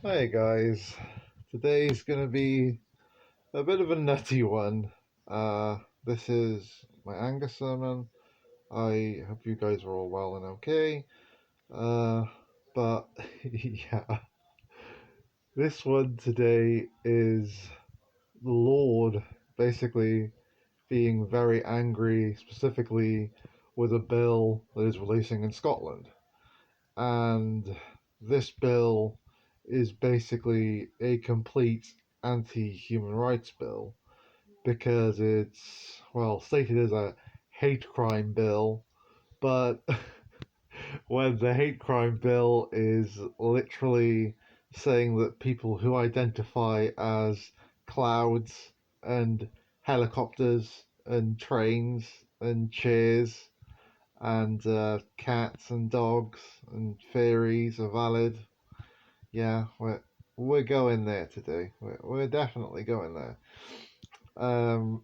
Hi guys, today's gonna be a bit of a nutty one. This is my Angus sermon. I hope you guys are all well and okay. Uh, but yeah, this one today is the Lord basically being very angry, specifically with a bill that is releasing in Scotland. And this bill is basically a complete anti human rights bill because it's, well, stated as a hate crime bill, but when the hate crime bill is literally saying that people who identify as clouds and helicopters and trains and chairs and cats and dogs and fairies are valid. Yeah, we're going there today. We're definitely going there. Um,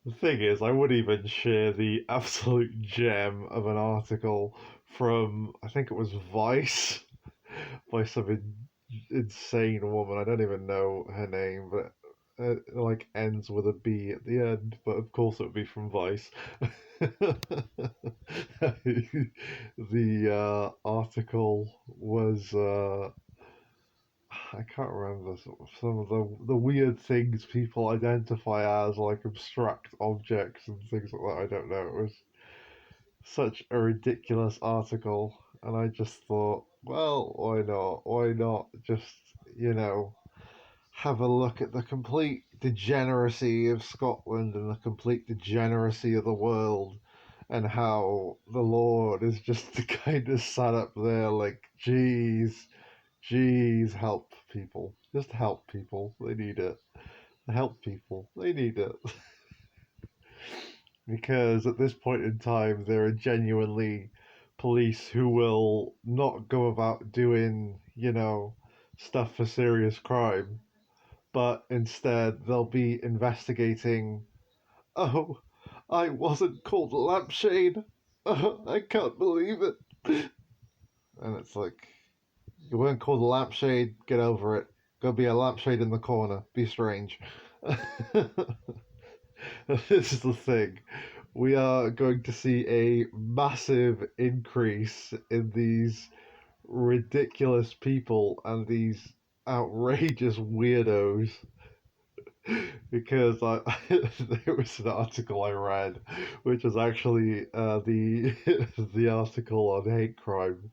the thing is, I would even share the absolute gem of an article from I think it was Vice by some insane woman. I don't even know her name, but it like ends with a B at the end. But of course, it would be from Vice. The article was I can't remember some of the weird things people identify as like abstract objects and things like that. I don't know. It was such a ridiculous article, and I just thought, well, why not? Why not just, have a look at the complete degeneracy of Scotland and the complete degeneracy of the world, and how the Lord is just kind of sat up there like, geez, help people. Just help people. They need it. Help people. They need it. Because at this point in time, there are genuinely police who will not go about doing, stuff for serious crime, but instead they'll be investigating. Oh, I wasn't called a lampshade. I can't believe it. And it's like, you weren't called a lampshade, get over it. Go be a lampshade in the corner. Be strange. This is the thing. We are going to see a massive increase in these ridiculous people and these outrageous weirdos because there was an article I read, which was actually the the article on hate crime,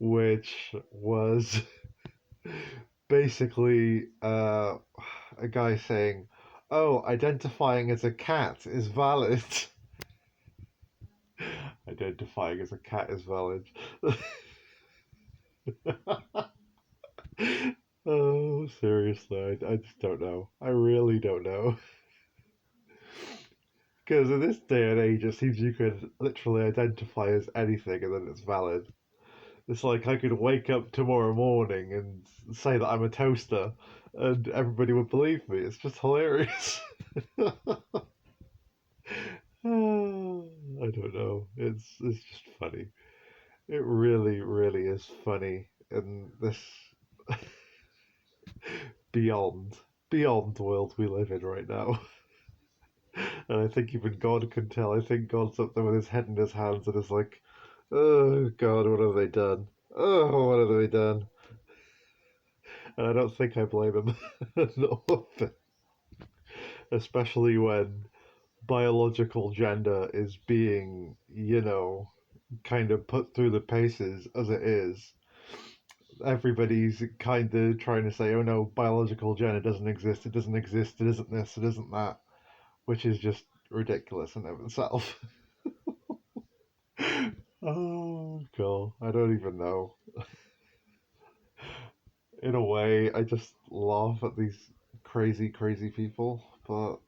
which was basically a guy saying, "Oh, identifying as a cat is valid." Identifying as a cat is valid. Oh, seriously, I just don't know. I really don't know. Because in this day and age, it seems you could literally identify as anything and then it's valid. It's like I could wake up tomorrow morning and say that I'm a toaster and everybody would believe me. It's just hilarious. I don't know. It's just funny. It really, really is funny. And this beyond beyond world we live in right now. And I think even God can tell. I think God's up there with his head in his hands and is like, oh God, what have they done? Oh, what have they done? And I don't think I blame him. No, especially when biological gender is being, kind of put through the paces as it is. Everybody's kind of trying to say, oh no, biological gender doesn't exist, it doesn't exist, it isn't this, it isn't that, which is just ridiculous in of itself. Oh god, I don't even know. In a way, I just laugh at these crazy, crazy people. But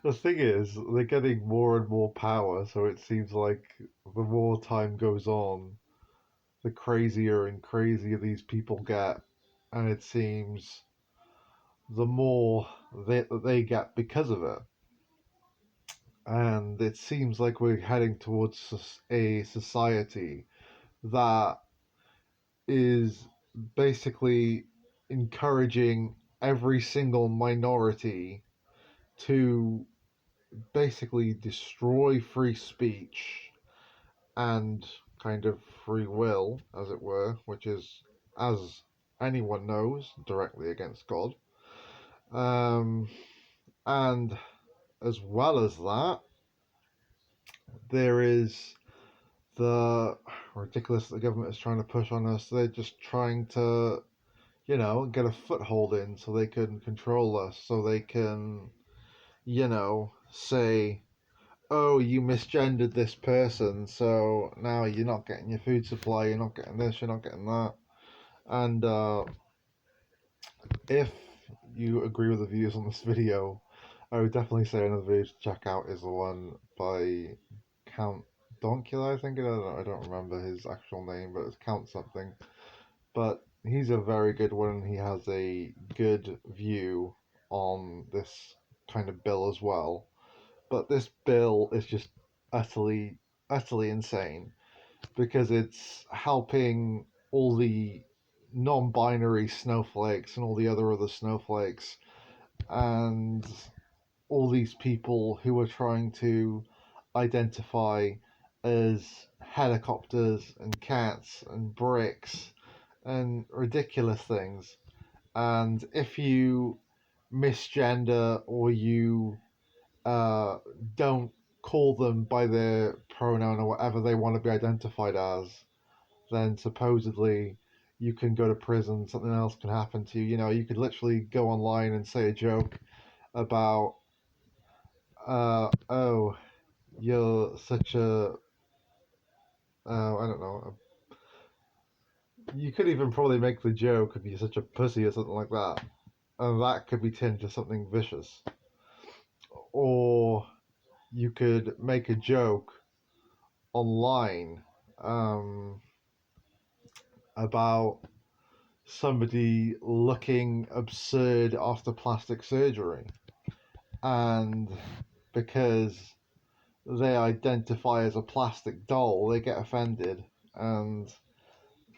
the thing is, they're getting more and more power, so it seems like the more time goes on, the crazier and crazier these people get, and it seems the more they get because of it. And it seems like we're heading towards a society that is basically encouraging every single minority to basically destroy free speech and kind of free will, as it were, which is, as anyone knows, directly against God. Um, and as well as that, there is the ridiculous that the government is trying to push on us. They're just trying to, get a foothold in so they can control us, so they can, say, oh, you misgendered this person, so now you're not getting your food supply, you're not getting this, you're not getting that. And if you agree with the views on this video, I would definitely say another video to check out is the one by Count Donkula, I think. I don't remember his actual name, but it's Count something. But he's a very good one. He has a good view on this kind of bill as well. But this bill is just utterly, utterly insane because it's helping all the non-binary snowflakes and all the other snowflakes and all these people who are trying to identify as helicopters and cats and bricks and ridiculous things. And if you misgender or you uh, don't call them by their pronoun or whatever they want to be identified as, then supposedly you can go to prison, something else can happen to you. You could literally go online and say a joke about, oh, you're such a, I don't know, you could even probably make the joke if you're such a pussy or something like that, and that could be turned to something vicious. Or you could make a joke online about somebody looking absurd after plastic surgery, and because they identify as a plastic doll, they get offended, and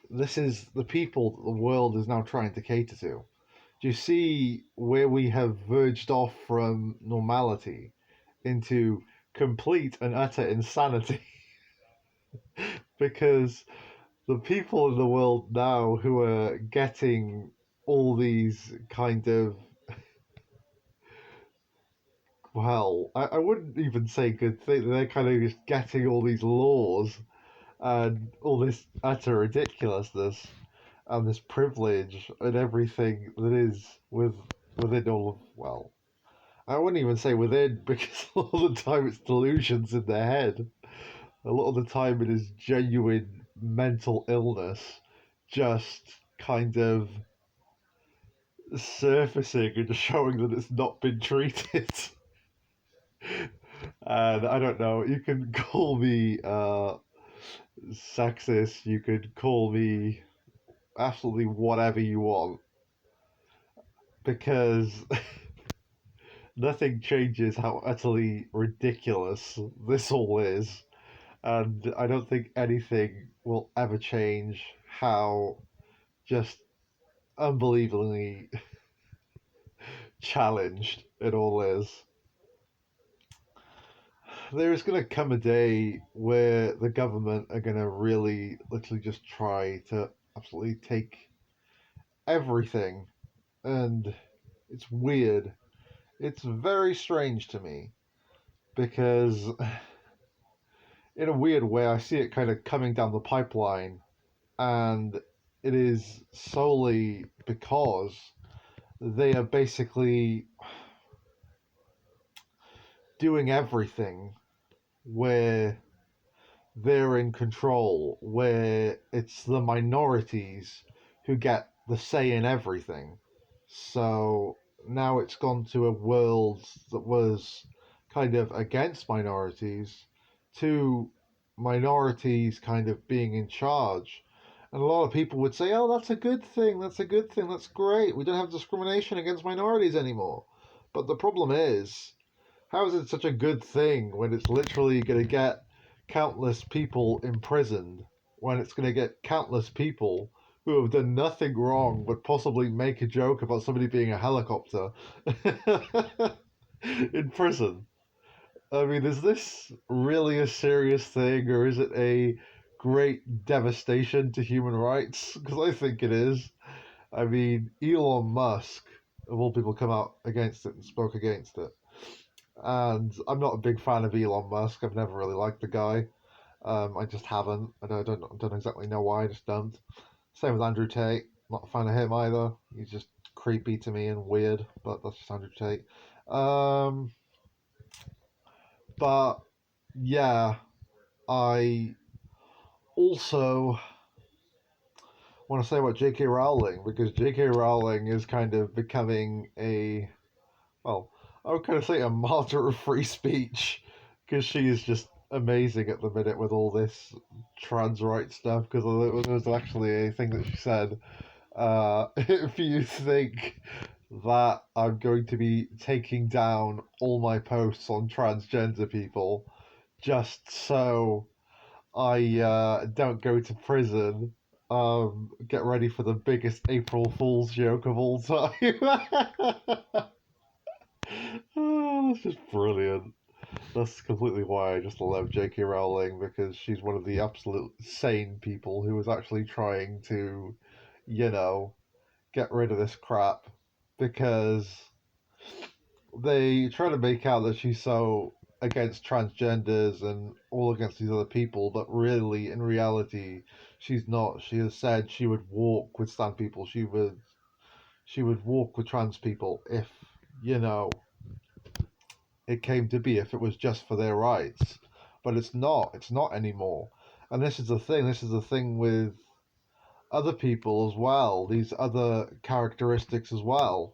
this is the people that the world is now trying to cater to. Do you see where we have verged off from normality into complete and utter insanity? Because the people in the world now who are getting all these kind of, well, I wouldn't even say good things. They're kind of just getting all these laws and all this utter ridiculousness and this privilege and everything that is within all of, well, I wouldn't even say within, because a lot of the time it's delusions in their head. A lot of the time it is genuine mental illness just kind of surfacing and showing that it's not been treated. And I don't know, you can call me sexist, you could call me absolutely whatever you want, because nothing changes how utterly ridiculous this all is. And I don't think anything will ever change how just unbelievably challenged it all is. There's going to come a day where the government are going to really literally just try to absolutely take everything, and it's weird. It's very strange to me because, in a weird way, I see it kind of coming down the pipeline, and it is solely because they are basically doing everything where they're in control, where it's the minorities who get the say in everything. So now it's gone to a world that was kind of against minorities to minorities kind of being in charge. And a lot of people would say, oh, that's a good thing, that's a good thing, that's great. We don't have discrimination against minorities anymore. But the problem is, how is it such a good thing when it's literally going to get countless people imprisoned, when it's going to get countless people who have done nothing wrong but possibly make a joke about somebody being a helicopter in prison. I mean, is this really a serious thing, or is it a great devastation to human rights? Because I think it is. I mean, Elon Musk, of all people, come out against it and spoke against it. And I'm not a big fan of Elon Musk. I've never really liked the guy. I just haven't. I don't exactly know why. I just don't. Same with Andrew Tate. Not a fan of him either. He's just creepy to me and weird. But that's just Andrew Tate. Um, but yeah, I also want to say about J.K. Rowling because J.K. Rowling is kind of becoming a, well, I would kind of say a martyr of free speech because she is just amazing at the minute with all this trans rights stuff. Because there was actually a thing that she said. If you think that I'm going to be taking down all my posts on transgender people just so I don't go to prison, get ready for the biggest April Fool's joke of all time. Oh, that's just brilliant. That's completely why I just love J.K. Rowling because she's one of the absolute sane people who is actually trying to, you know, get rid of this crap because they try to make out that she's so against transgenders and all against these other people, but really, in reality, she's not. She has said she would walk with stand people. She would walk with trans people if you know it came to be if it was just for their rights. But it's not. It's not anymore. And this is the thing. This is the thing with other people as well. These other characteristics as well,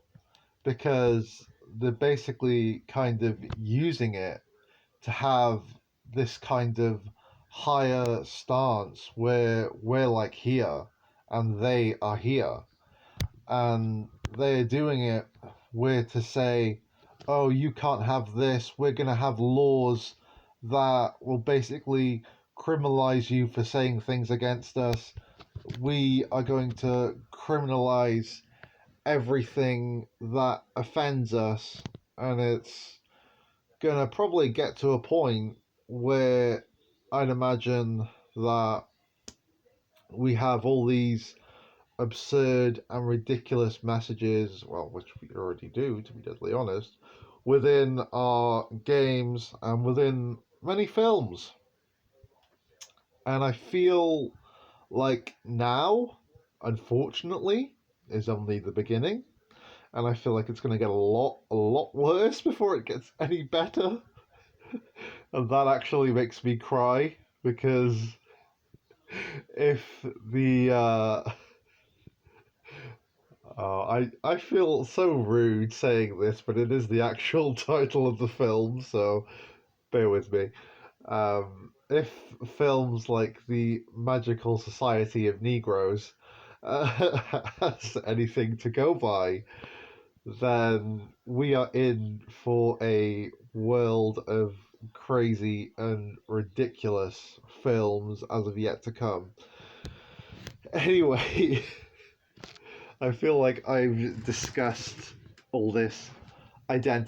because they're basically kind of using it to have this kind of higher stance where we're like here and they are here. And they're doing it where to say, oh, you can't have this, we're going to have laws that will basically criminalize you for saying things against us. We are going to criminalize everything that offends us, and it's gonna probably get to a point where I'd imagine that we have all these absurd and ridiculous messages, well, which we already do, to be deadly honest, within our games and within many films. And I feel like now, unfortunately, is only the beginning. And I feel like it's going to get a lot worse before it gets any better. And that actually makes me cry because if the I feel so rude saying this, but it is the actual title of the film, so bear with me. If films like the Magical Society of Negroes has anything to go by, then we are in for a world of crazy and ridiculous films as of yet to come. Anyway, I feel like I've discussed all this identity